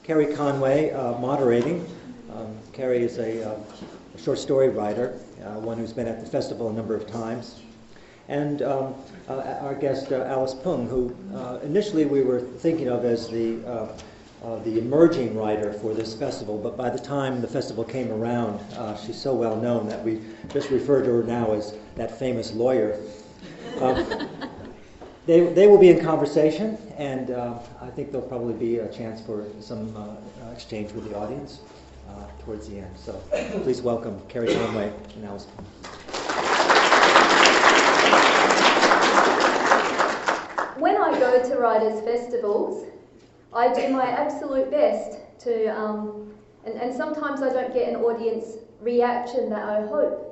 Kerry Conway moderating. Kerry is a short story writer, one who's been at the festival a number of times. And our guest, Alice Pung, who initially we were thinking of as the emerging writer for this festival, but by the time the festival came around, she's so well known that we just refer to her now as that famous lawyer. They will be in conversation, and I think there'll probably be a chance for some exchange with the audience towards the end. So please welcome Kerry Conway and Alice Pung. When I go to writers' festivals, I do my absolute best to, and sometimes I don't get an audience reaction that I hope.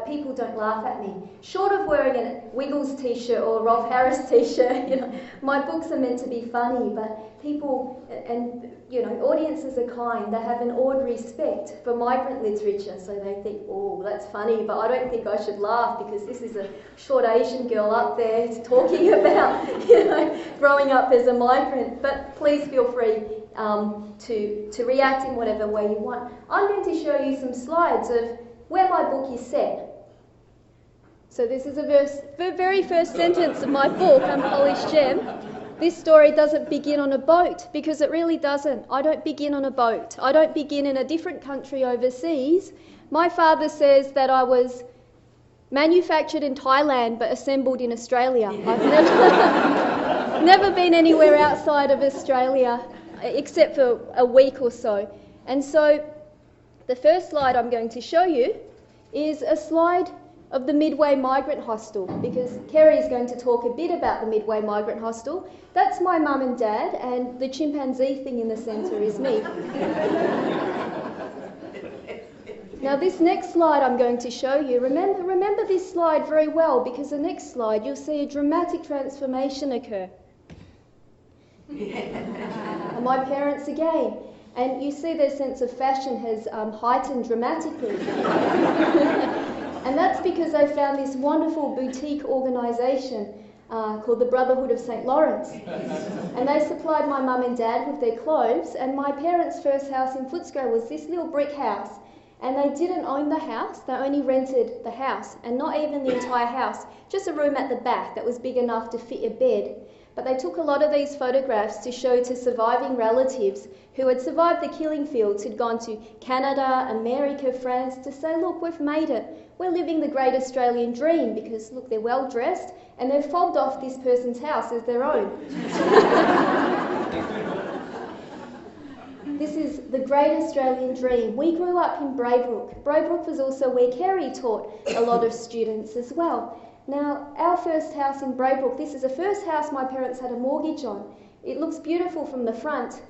People don't laugh at me. Short of wearing a Wiggles t-shirt or a Rolf Harris t-shirt, my books are meant to be funny, but people and audiences are kind. They have an awed respect for migrant literature, so they think, oh, that's funny, but I don't think I should laugh because this is a short Asian girl up there talking about, growing up as a migrant. But please feel free to react in whatever way you want. I'm going to show you some slides of where my book is set. So this is the very first sentence of my book, Unpolished Gem. This story doesn't begin on a boat, because it really doesn't. I don't begin on a boat. I don't begin in a different country overseas. My father says that I was manufactured in Thailand but assembled in Australia. I've never been anywhere outside of Australia, except for a week or so. And so the first slide I'm going to show you is a slide of the Midway Migrant Hostel, because Kerry is going to talk a bit about the Midway Migrant Hostel. That's my mum and dad, and the chimpanzee thing in the centre is me. Now this next slide I'm going to show you, remember this slide very well, because the next slide you'll see a dramatic transformation occur. And my parents again. And you see their sense of fashion has heightened dramatically. And that's because they found this wonderful boutique organisation called the Brotherhood of St. Lawrence. And they supplied my mum and dad with their clothes, and my parents' first house in Footscray was this little brick house. And they didn't own the house, they only rented the house, and not even the entire house, just a room at the back that was big enough to fit a bed. But they took a lot of these photographs to show to surviving relatives who had survived the killing fields, who'd gone to Canada, America, France, to say, look, we've made it. We're living the great Australian dream, because, look, they're well dressed and they've fobbed off this person's house as their own. This is the great Australian dream. We grew up in Braybrook. Braybrook was also where Kerry taught a lot of students as well. Now, our first house in Braybrook, this is the first house my parents had a mortgage on. It looks beautiful from the front.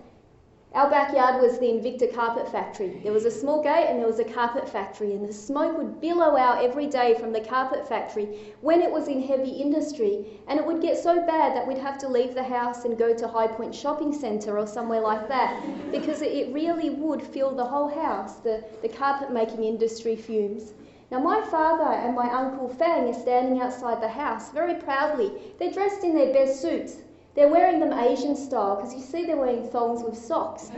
Our backyard was the Invicta carpet factory. There was a small gate and there was a carpet factory, and the smoke would billow out every day from the carpet factory when it was in heavy industry, and it would get so bad that we'd have to leave the house and go to High Point Shopping Centre or somewhere like that, because it really would fill the whole house, the carpet making industry fumes. Now my father and my uncle Fang are standing outside the house very proudly. They're dressed in their best suits. They're wearing them Asian style, because you see they're wearing thongs with socks.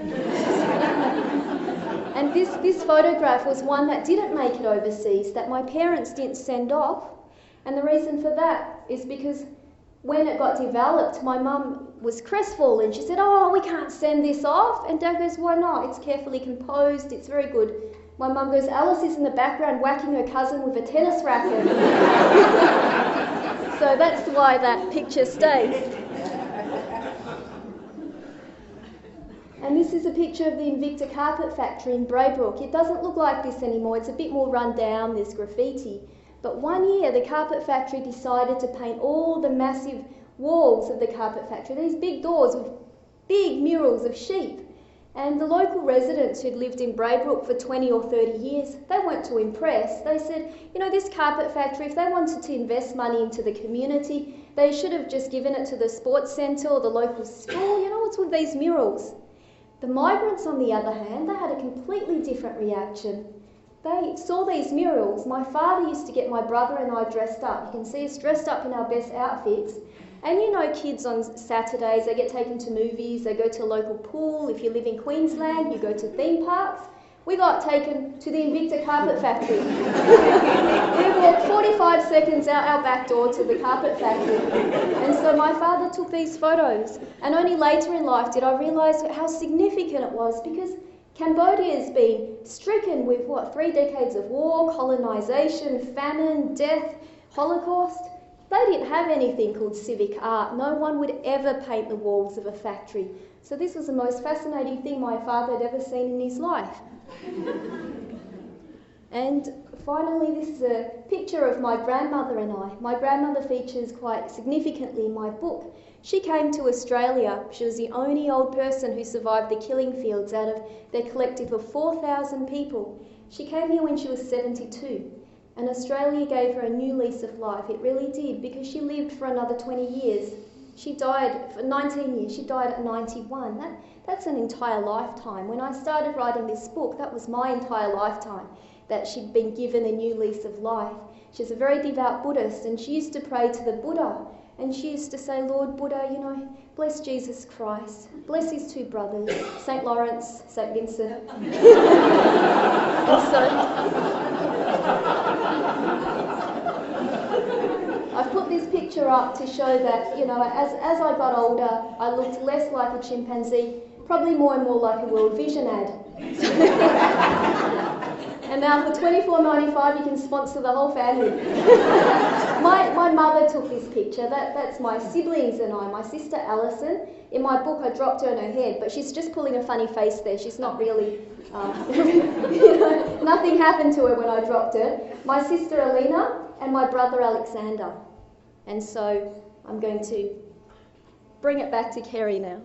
And this photograph was one that didn't make it overseas, that my parents didn't send off. And the reason for that is because when it got developed, my mum was crestfallen. She said, oh, we can't send this off. And Dad goes, why not? It's carefully composed, it's very good. My mum goes, Alice is in the background whacking her cousin with a tennis racket. So that's why that picture stays. And this is a picture of the Invicta carpet factory in Braybrook. It doesn't look like this anymore. It's a bit more run down, there's graffiti. But one year the carpet factory decided to paint all the massive walls of the carpet factory, these big doors with big murals of sheep. And the local residents who'd lived in Braybrook for 20 or 30 years, they weren't too impressed. They said, this carpet factory, if they wanted to invest money into the community, they should have just given it to the sports centre or the local school. What's with these murals? The migrants, on the other hand, they had a completely different reaction. They saw these murals. My father used to get my brother and I dressed up. You can see us dressed up in our best outfits. And you know, kids on Saturdays, they get taken to movies, they go to a local pool. If you live in Queensland, you go to theme parks. We got taken to the Invicta carpet factory. We walked 45 seconds out our back door to the carpet factory. And so my father took these photos. And only later in life did I realise how significant it was, because Cambodia's been stricken with, 3 decades of war, colonisation, famine, death, Holocaust. They didn't have anything called civic art. No one would ever paint the walls of a factory. So this was the most fascinating thing my father had ever seen in his life. And finally, this is a picture of my grandmother and I. My grandmother features quite significantly in my book. She came to Australia. She was the only old person who survived the killing fields out of their collective of 4,000 people. She came here when she was 72, and Australia gave her a new lease of life. It really did, because she lived for another 20 years. She died for 19 years. She died at 91. That's an entire lifetime. When I started writing this book, that was my entire lifetime, that she'd been given a new lease of life. She's a very devout Buddhist, and she used to pray to the Buddha. And she used to say, Lord Buddha, bless Jesus Christ, bless his 2 brothers, St. Lawrence, St. Vincent. And so I've put this picture up to show that, as I got older, I looked less like a chimpanzee, probably more and more like a World Vision ad. And now for $24.95 you can sponsor the whole family. My mother took this picture. That's my siblings and I. My sister Alison. In my book I dropped her on her head, but she's just pulling a funny face there. She's not really, nothing happened to her when I dropped her. My sister Alina and my brother Alexander. And so I'm going to bring it back to Kerry now.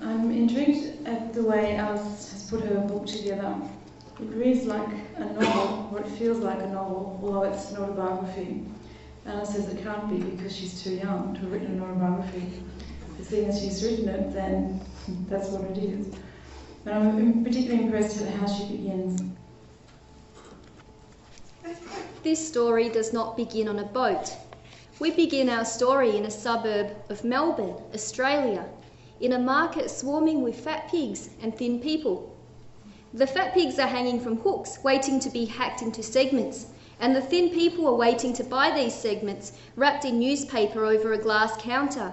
I'm intrigued at the way Alice has put her book together. It reads like a novel, or it feels like a novel, although it's an autobiography. Alice says it can't be because she's too young to have written an autobiography. But seeing as she's written it, then that's what it is. But I'm particularly impressed at how she begins. This story does not begin on a boat. We begin our story in a suburb of Melbourne, Australia, in a market swarming with fat pigs and thin people. The fat pigs are hanging from hooks, waiting to be hacked into segments, and the thin people are waiting to buy these segments, wrapped in newspaper over a glass counter.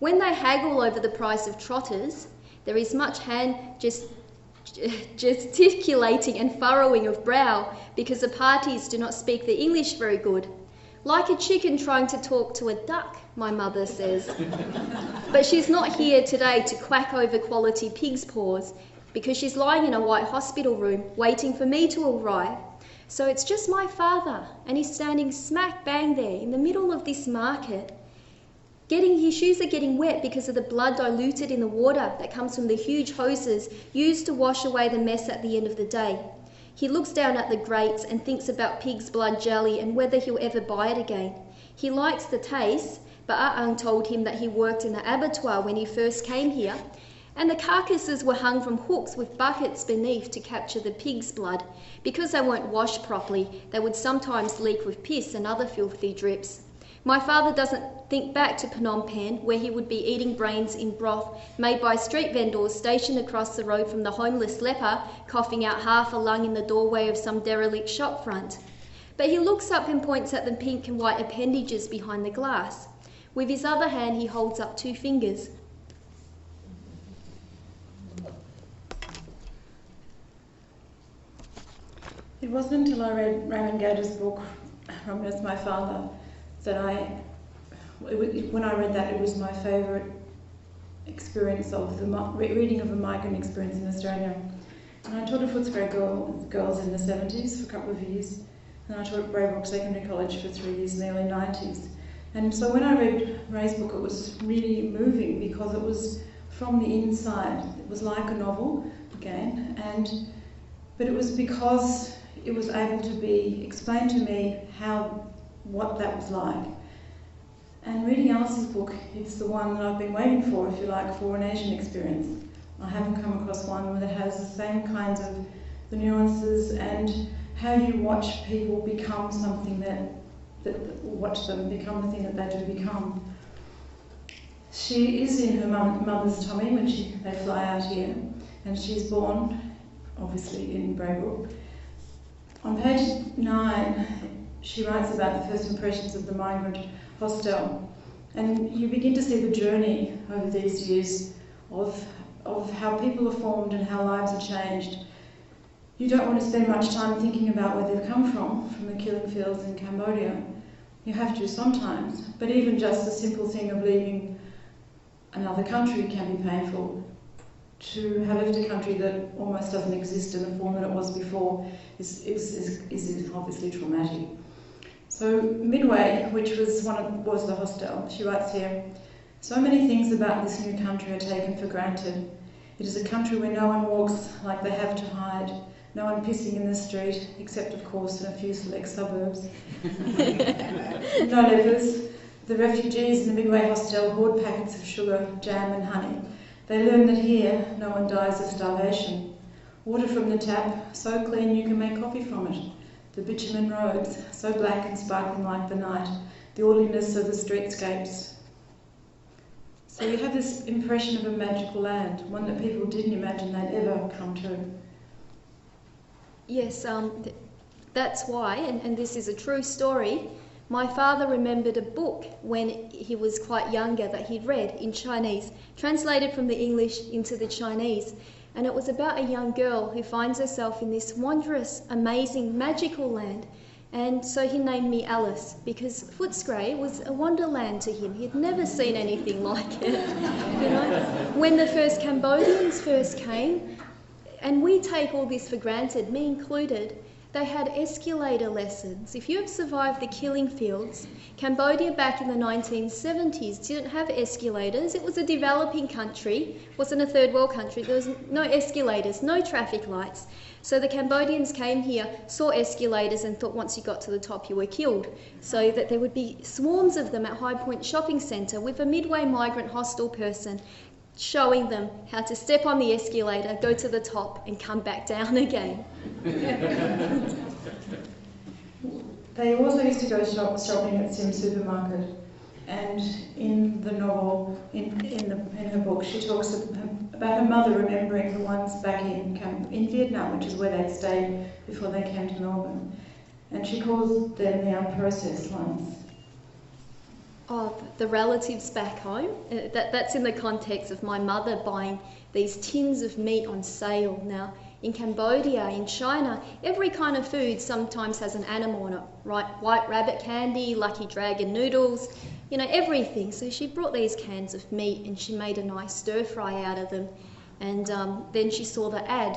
When they haggle over the price of trotters, there is much hand gesticulating and furrowing of brow, because the parties do not speak the English very good. Like a chicken trying to talk to a duck, my mother says. But she's not here today to quack over quality pig's paws, because she's lying in a white hospital room waiting for me to arrive. So it's just my father, and he's standing smack bang there in the middle of this market. His shoes are getting wet because of the blood diluted in the water that comes from the huge hoses used to wash away the mess at the end of the day. He looks down at the grates and thinks about pig's blood jelly and whether he'll ever buy it again. He likes the taste, but Aang told him that he worked in the abattoir when he first came here, and the carcasses were hung from hooks with buckets beneath to capture the pig's blood. Because they weren't washed properly, they would sometimes leak with piss and other filthy drips. My father doesn't think back to Phnom Penh, where he would be eating brains in broth made by street vendors stationed across the road from the homeless leper, coughing out half a lung in the doorway of some derelict shop front. But he looks up and points at the pink and white appendages behind the glass. With his other hand, he holds up 2 fingers. It wasn't until I read Raymond Gage's book, From As My Father, that when I read that, it was my favourite experience of the reading of a migrant experience in Australia. And I taught at Footscray girls in the 70s for a couple of years, and I taught at Braybrook Secondary College for 3 years in the early 90s. And so when I read Ray's book, it was really moving because it was from the inside. It was like a novel, again, but it was because it was able to be explained to me what that was like. And reading Alice's book, it's the one that I've been waiting for, if you like, for an Asian experience. I haven't come across one that has the same kinds of the nuances, and how you watch people become something that watch them become the thing that they do become. She is in her mother's tummy when they fly out here, and she's born, obviously, in Braybrook. On page 9, she writes about the first impressions of the migrant hostel, and you begin to see the journey over these years of how people are formed and how lives are changed. You don't want to spend much time thinking about where they've come from the killing fields in Cambodia. You have to sometimes, but even just the simple thing of leaving another country can be painful. To have left a country that almost doesn't exist in the form that it was before is obviously traumatic. So Midway, which was the hostel, she writes here, "So many things about this new country are taken for granted. It is a country where no one walks like they have to hide, no one pissing in the street, except of course in a few select suburbs. No lepers. The refugees in the Midway hostel hoard packets of sugar, jam and honey. They learn that here no one dies of starvation. Water from the tap, so clean you can make coffee from it. The bitumen roads, so black and sparkling like the night. The orderliness of the streetscapes." So you have this impression of a magical land, one that people didn't imagine they'd ever come to. Yes, that's why, and this is a true story, my father remembered a book when he was quite younger that he'd read in Chinese, translated from the English into the Chinese, and it was about a young girl who finds herself in this wondrous, amazing, magical land. And so he named me Alice, because Footscray was a wonderland to him. He'd never seen anything like it. You know, when the first Cambodians first came, and we take all this for granted, me included, they had escalator lessons. If you have survived the killing fields, Cambodia back in the 1970s didn't have escalators. It was a developing country, wasn't a third world country. There was no escalators, no traffic lights. So the Cambodians came here, saw escalators and thought once you got to the top you were killed. So that there would be swarms of them at High Point Shopping Centre with a Midway migrant hostel person showing them how to step on the escalator, go to the top and come back down again. They also used to go shopping at Sim Supermarket, and in the novel, in her book, she talks about her mother remembering the ones back in Vietnam, which is where they'd stayed before they came to Melbourne, and she calls them the unprocessed ones. Oh, the relatives back home. That's in the context of my mother buying these tins of meat on sale. Now, in Cambodia, in China, every kind of food sometimes has an animal on it, right? White rabbit candy, lucky dragon noodles, you know, everything. So she brought these cans of meat and she made a nice stir fry out of them. And then she saw the ad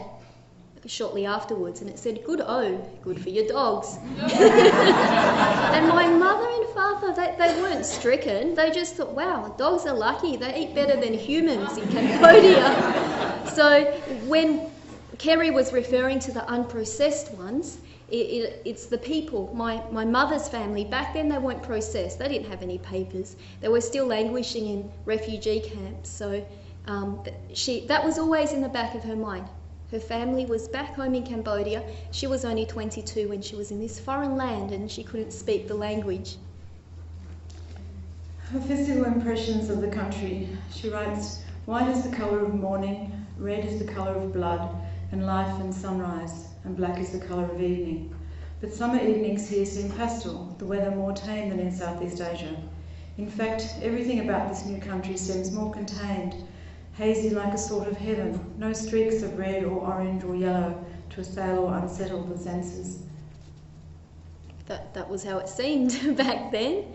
shortly afterwards, and it said, good for your dogs. And my mother and father, they weren't stricken. They just thought, wow, dogs are lucky. They eat better than humans in Cambodia. So when Kerry was referring to the unprocessed ones, it's the people. My mother's family, back then they weren't processed. They didn't have any papers. They were still languishing in refugee camps. So that was always in the back of her mind. Her family was back home in Cambodia. She was only 22 when she was in this foreign land and she couldn't speak the language. Her physical impressions of the country. She writes, "White is the colour of morning, red is the colour of blood, and life and sunrise, and black is the colour of evening. But summer evenings here seem pastel, the weather more tame than in Southeast Asia. In fact, everything about this new country seems more contained, hazy like a sort of heaven, no streaks of red or orange or yellow to assail or unsettle the senses." That was how it seemed back then.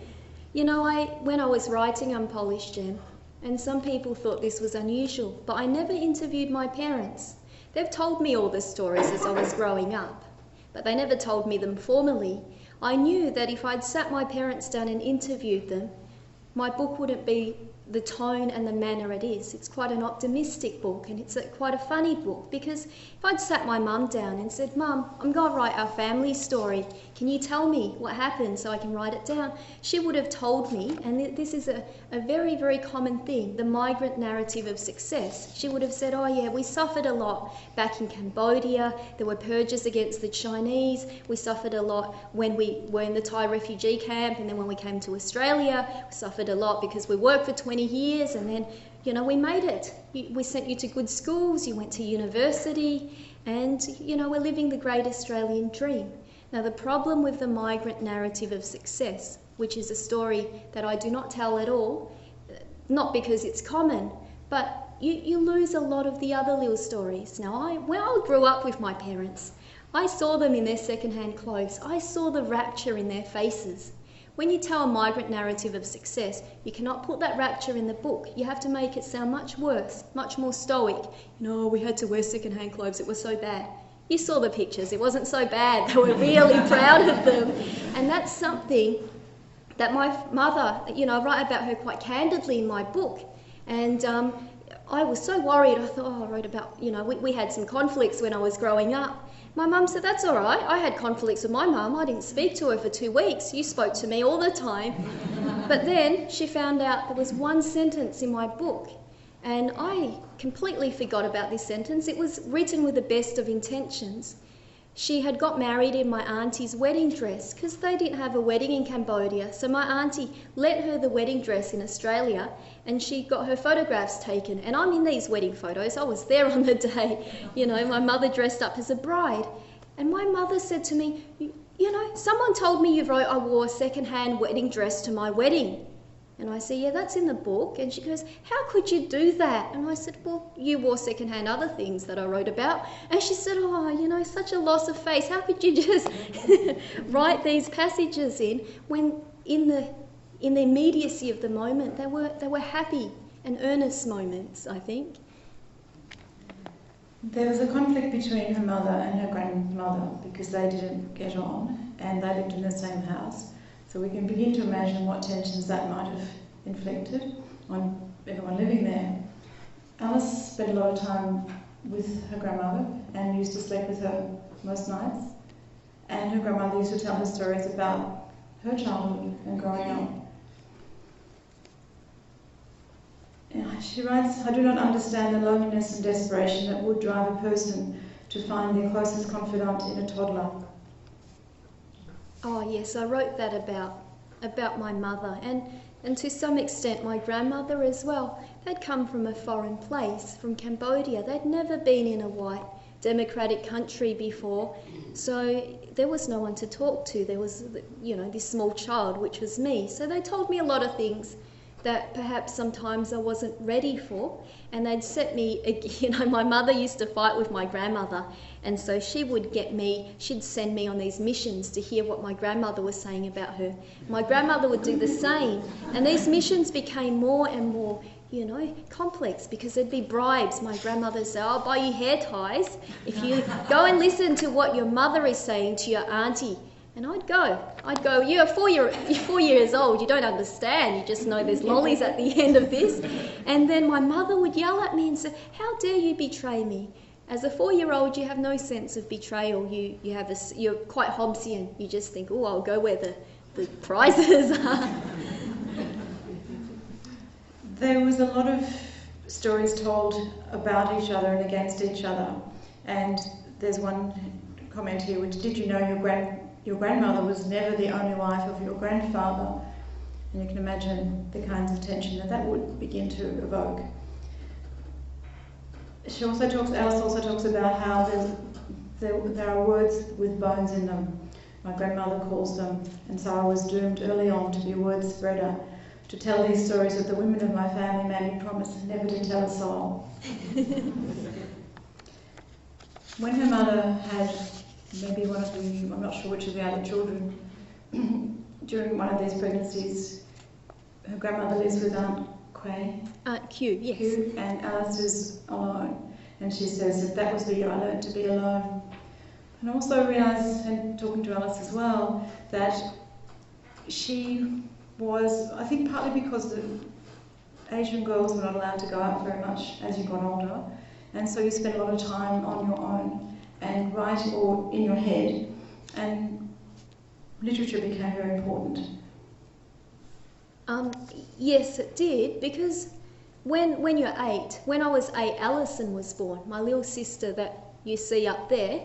You know, when I was writing Unpolished, Jem, and some people thought this was unusual, but I never interviewed my parents. They've told me all the stories as I was growing up, but they never told me them formally. I knew that if I'd sat my parents down and interviewed them, my book wouldn't be the tone and the manner it is. It's quite an optimistic book, and it's quite a funny book, because if I'd sat my mum down and said, "Mum, I'm going to write our family story. Can you tell me what happened so I can write it down?" She would have told me, and this is a very, very common thing, the migrant narrative of success. She would have said, "Oh yeah, we suffered a lot back in Cambodia. There were purges against the Chinese. We suffered a lot when we were in the Thai refugee camp, and then when we came to Australia, we suffered a lot because we worked for 20 years, and then, you know, we made it. We sent you to good schools, you went to university, and, you know, we're living the great Australian dream." Now, the problem with the migrant narrative of success, which is a story that I do not tell at all, not because it's common, but you lose a lot of the other little stories. Now, when I grew up with my parents, I saw them in their second-hand clothes. I saw the rapture in their faces. When you tell a migrant narrative of success, you cannot put that rapture in the book. You have to make it sound much worse, much more stoic. You know, we had to wear second-hand clothes, it was so bad. You saw the pictures, it wasn't so bad. They were really proud of them. And that's something that my mother, you know, I write about her quite candidly in my book. And I was so worried. I thought, oh, I wrote about, you know, we had some conflicts when I was growing up. My mum said, "That's all right. I had conflicts with my mum. I didn't speak to her for 2 weeks. You spoke to me all the time." But then she found out there was one sentence in my book, and I completely forgot about this sentence. It was written with the best of intentions. She had got married in my auntie's wedding dress, because they didn't have a wedding in Cambodia. So my auntie lent her the wedding dress in Australia, and she got her photographs taken. And I'm in these wedding photos. I was there on the day. You know, my mother dressed up as a bride. And my mother said to me, "You know, someone told me you wrote I wore a second-hand wedding dress to my wedding." And I said, "Yeah, that's in the book." And she goes, "How could you do that?" And I said, "Well, you wore second-hand other things that I wrote about." And she said, "Oh, you know, such a loss of face. How could you just write these passages in when in the immediacy of the moment they were happy and earnest moments," I think. There was a conflict between her mother and her grandmother because they didn't get on and they lived in the same house. So we can begin to imagine what tensions that might have inflicted on everyone living there. Alice spent a lot of time with her grandmother and used to sleep with her most nights. And her grandmother used to tell her stories about her childhood and growing up. She writes, "I do not understand the loneliness and desperation that would drive a person to find their closest confidant in a toddler." Oh yes, I wrote that about my mother, and to some extent my grandmother as well. They'd come from a foreign place, from Cambodia. They'd never been in a white democratic country before, so there was no one to talk to. There was, you know, this small child, which was me. So they told me a lot of things that perhaps sometimes I wasn't ready for, and they'd set me, you know, my mother used to fight with my grandmother, and so she'd send me on these missions to hear what my grandmother was saying about her. My grandmother would do the same, and these missions became more and more, you know, complex, because there'd be bribes. My grandmother said, "I'll buy you hair ties if you go and listen to what your mother is saying to your auntie." And I'd go, "You're 4 years old, you don't understand, you just know there's lollies at the end of this." And then my mother would yell at me and say, "How dare you betray me?" As a 4-year-old, you have no sense of betrayal. You're quite Hobbesian. You just think, "Oh, I'll go where the prizes are." There was a lot of stories told about each other and against each other. And there's one comment here, which, "Did you know your grandmother was never the only wife of your grandfather?" And you can imagine the kinds of tension that would begin to evoke. Alice also talks about how there are words with bones in them. My grandmother calls them, and so I was doomed early on to be a word spreader, to tell these stories that the women of my family made me promise never to tell a soul. When her mother had maybe one of the, I'm not sure which of the other children, during one of these pregnancies, her grandmother lives with Aunt Q, yes. Q, and Alice is alone. And she says that was the year I learned to be alone. And I also realised, and talking to Alice as well, that she was, I think partly because Asian girls were not allowed to go out very much as you got older, and so you spent a lot of time on your own and writing or in your head, and literature became very important. Yes, it did, because when you're 8, when I was 8, Alison was born, my little sister that you see up there.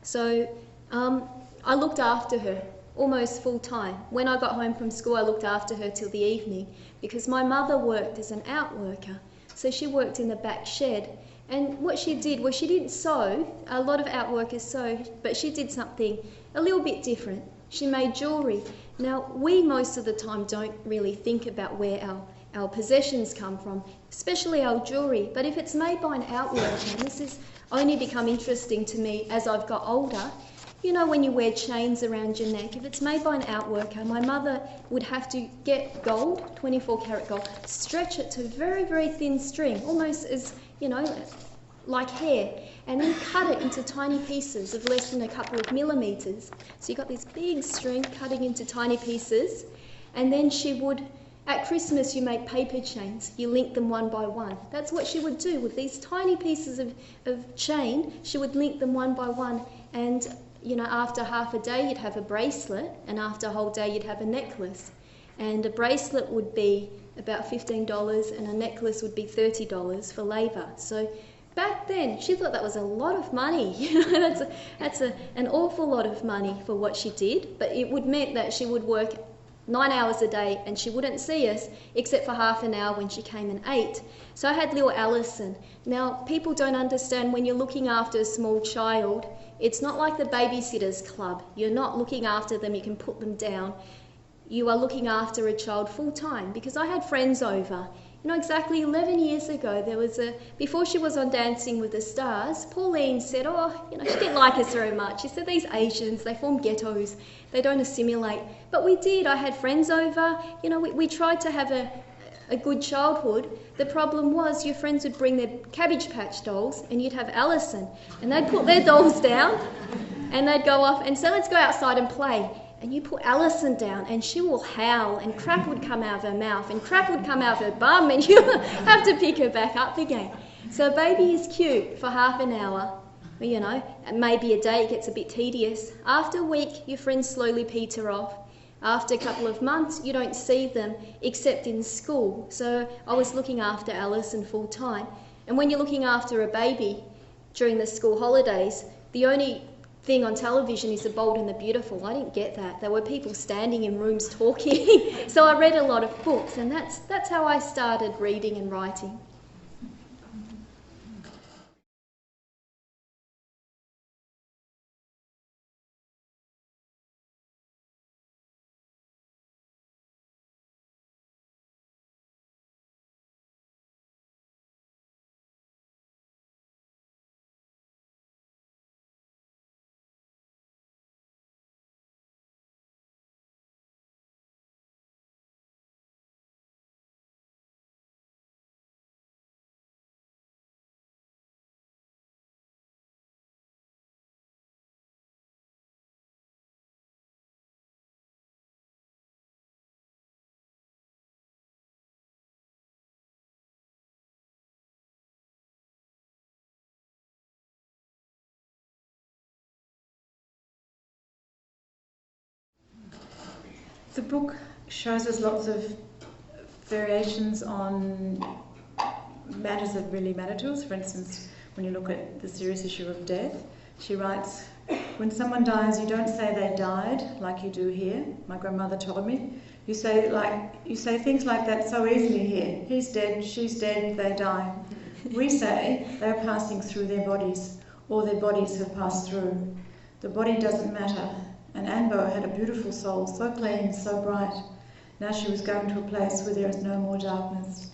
So I looked after her almost full time. When I got home from school, I looked after her till the evening, because my mother worked as an outworker. So she worked in the back shed. And what she did was she didn't sew. A lot of outworkers sew, but she did something a little bit different. She made jewellery. Now, we most of the time don't really think about where our possessions come from, especially our jewellery. But if it's made by an outworker, and this has only become interesting to me as I've got older, you know, when you wear chains around your neck, if it's made by an outworker, my mother would have to get gold, 24 karat gold, stretch it to very, very thin string, almost as, you know, like hair, and then cut it into tiny pieces of less than a couple of millimetres. So you've got this big string cutting into tiny pieces, and then she would, at Christmas you make paper chains, you link them one by one. That's what she would do with these tiny pieces of chain. She would link them one by one, and you know, after half a day you'd have a bracelet, and after a whole day you'd have a necklace. And a bracelet would be about $15 and a necklace would be $30 for labour. So back then, she thought that was a lot of money. You know, that's an awful lot of money for what she did, but it would mean that she would work 9 hours a day and she wouldn't see us except for half an hour when she came and ate. So I had little Alison. Now, people don't understand when you're looking after a small child, it's not like the babysitter's club. You're not looking after them, you can put them down. You are looking after a child full time, because I had friends over. You know, exactly 11 years ago, there was before she was on Dancing with the Stars, Pauline said, oh, you know, she didn't like us very much. She said, these Asians, they form ghettos, they don't assimilate. But we did. I had friends over. You know, we tried to have a good childhood. The problem was your friends would bring their Cabbage Patch dolls and you'd have Alison, and they'd put their dolls down and they'd go off and say, let's go outside and play. And you put Alison down and she will howl and crap would come out of her mouth and crap would come out of her bum and you have to pick her back up again. So a baby is cute for half an hour, you know, and maybe a day it gets a bit tedious. After a week, your friends slowly peter off. After a couple of months, you don't see them except in school. So I was looking after Alison full time. And when you're looking after a baby during the school holidays, the only thing on television is The Bold and the Beautiful. I didn't get that. There were people standing in rooms talking. So I read a lot of books, and that's how I started reading and writing. The book shows us lots of variations on matters that really matter to us. For instance, when you look at the serious issue of death, she writes, when someone dies, you don't say they died like you do here. My grandmother told me. You say things like that so easily here. He's dead, she's dead, they die. We say they're passing through their bodies, or their bodies have passed through. The body doesn't matter. And Anbo had a beautiful soul, so clean, so bright. Now she was going to a place where there is no more darkness.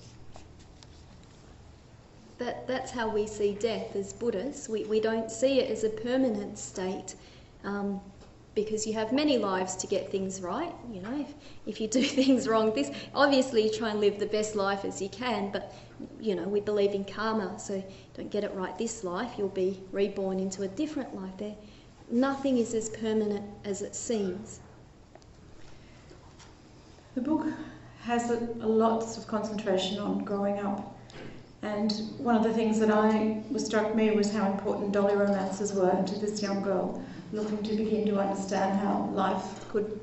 That's how we see death as Buddhists. We don't see it as a permanent state, because you have many lives to get things right. You know, if you do things wrong, obviously you try and live the best life as you can, but you know, we believe in karma, so don't get it right this life, you'll be reborn into a different life there. Nothing is as permanent as it seems. The book has a lots of concentration on growing up. And one of the things that struck me was how important dolly romances were to this young girl, looking to begin to understand how life could